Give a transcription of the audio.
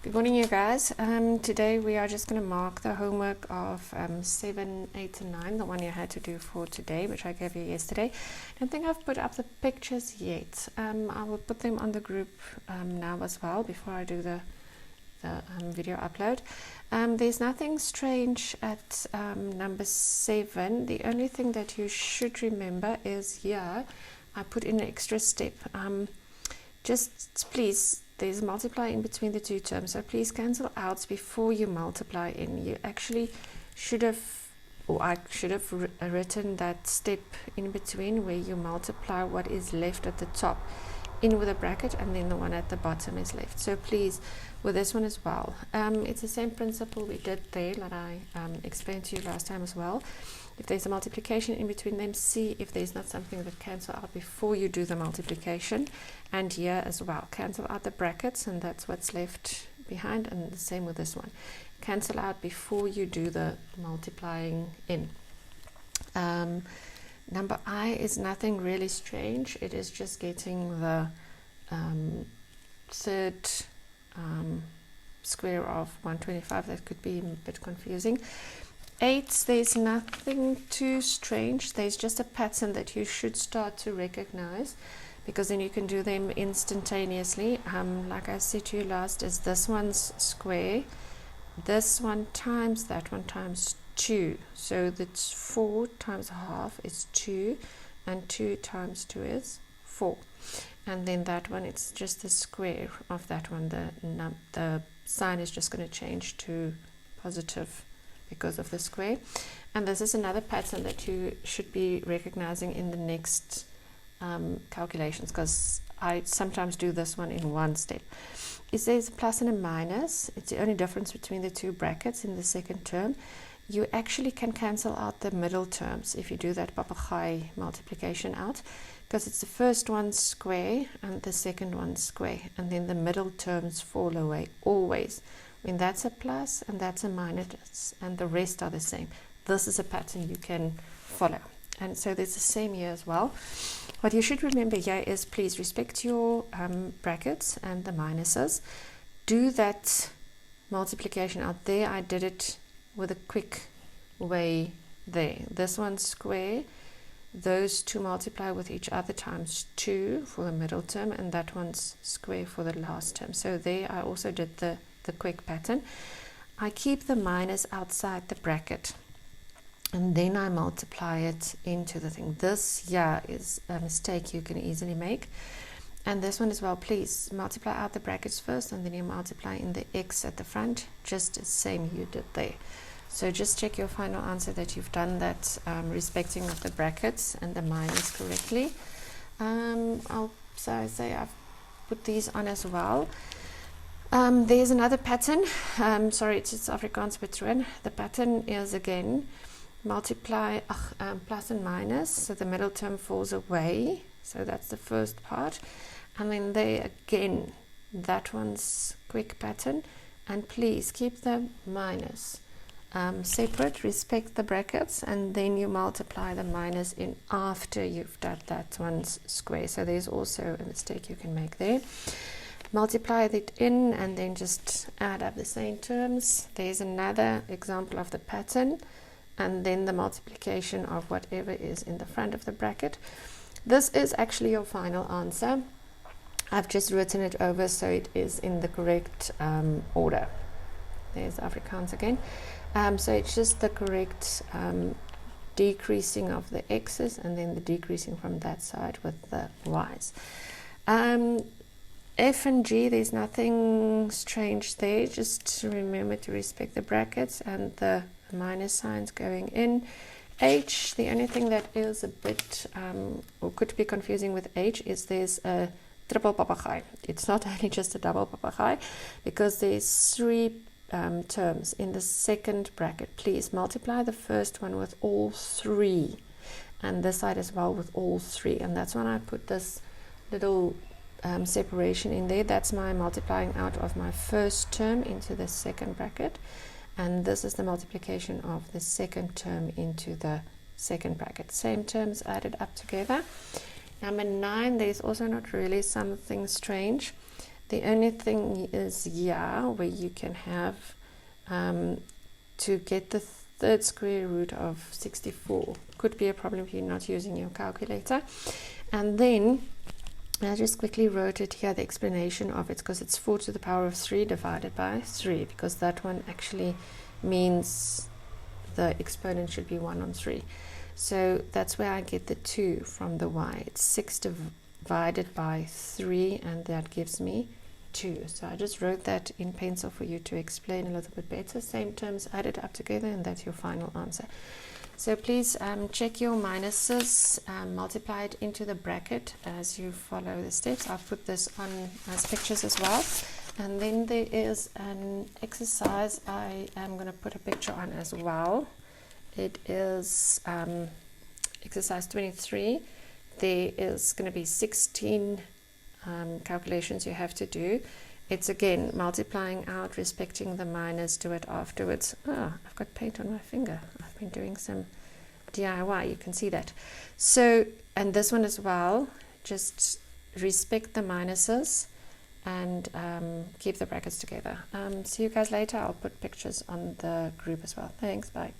Good morning, you guys. Today we are just going to mark the homework of 7, 8 and 9, the one you had to do for today, which I gave you yesterday. I don't think I've put up the pictures yet. I will put them on the group now as well before I do the video upload. There's nothing strange at number 7. The only thing that you should remember is here I put in an extra step. Just please, there's a multiply in between the two terms, so please cancel out before you multiply in. You actually should have, or I should have written that step in between where you multiply what is left at the top in with a bracket, and then the one at the bottom is left. So please, with this one as well, it's the same principle we did there that I explained to you last time as well. If there's a multiplication in between them, see if there's not something that cancel out before you do the multiplication. And here as well, cancel out the brackets, and that's what's left behind, and the same with this one. Cancel out before you do the multiplying in. Number I is nothing really strange. It is just getting the third square of 125. That could be a bit confusing. 8, there's nothing too strange. There's just a pattern that you should start to recognize, because then you can do them instantaneously. Like I said to you last, is this one's square, this one times that one times 2. So that's 4 times half is 2, and 2 times 2 is 4. And then that one, it's just the square of that one. The sign is just going to change to positive because of the square. And this is another pattern that you should be recognizing in the next calculations, because I sometimes do this one in one step. Is there's a plus and a minus. It's the only difference between the two brackets in the second term. You actually can cancel out the middle terms if you do that papegaai multiplication out, because it's the first one square and the second one square, and then the middle terms fall away always. When that's a plus and that's a minus and the rest are the same, this is a pattern you can follow. And so there's the same here as well. What you should remember here is, please respect your brackets and the minuses. Do that multiplication out there. I did it with a quick way there. This one's square, those two multiply with each other times 2 for the middle term, and that one's square for the last term. So there I also did the quick pattern. I keep the minus outside the bracket, and then I multiply it into the thing. This here is a mistake you can easily make. And this one as well, please multiply out the brackets first, and then you multiply in the x at the front, just the same you did there. So just check your final answer that you've done that respecting of the brackets and the minus correctly. So I say I've put these on as well. There's another pattern. Sorry, it's Afrikaans patroon. The pattern is again multiply plus and minus, so the middle term falls away. So that's the first part, and then there again, that one's quick pattern. And please keep the minus separate, respect the brackets, and then you multiply the minus in after you've done that one's square. So there's also a mistake you can make there. Multiply it in and then just add up the same terms. There's another example of the pattern, and then the multiplication of whatever is in the front of the bracket. This is actually your final answer. I've just written it over so it is in the correct order. There's Afrikaans again. So it's just the correct decreasing of the x's, and then the decreasing from that side with the y's. F and G, there's nothing strange there. Just remember to respect the brackets and the minus signs going in. H, the only thing that is a bit or could be confusing with H is there's a triple papegaai. It's not only just a double papegaai, because there's 3 terms in the second bracket. Please multiply the first one with all 3, and this side as well with all 3, and that's when I put this little separation in there. That's my multiplying out of my first term into the second bracket, and this is the multiplication of the second term into the second bracket. Same terms added up together. Number 9, there's also not really something strange. The only thing is here where you can have to get the third square root of 64. Could be a problem if you're not using your calculator. And then I just quickly wrote it here, the explanation of it, because it's 4 to the power of 3 divided by 3, because that one actually means the exponent should be 1 on 3. So that's where I get the 2 from the y. It's 6 divided by 3, and that gives me 2. So I just wrote that in pencil for you to explain a little bit better. Same terms added up together, and that's your final answer. So please check your minuses, multiply it into the bracket as you follow the steps. I'll put this on as pictures as well. And then there is an exercise I am going to put a picture on as well. It is exercise 23. There is going to be 16 calculations you have to do. It's again multiplying out, respecting the minus, do it afterwards. Oh, I've got paint on my finger. I've been doing some DIY, you can see that. So, and this one as well, just respect the minuses and keep the brackets together. See you guys later. I'll put pictures on the group as well. Thanks, bye.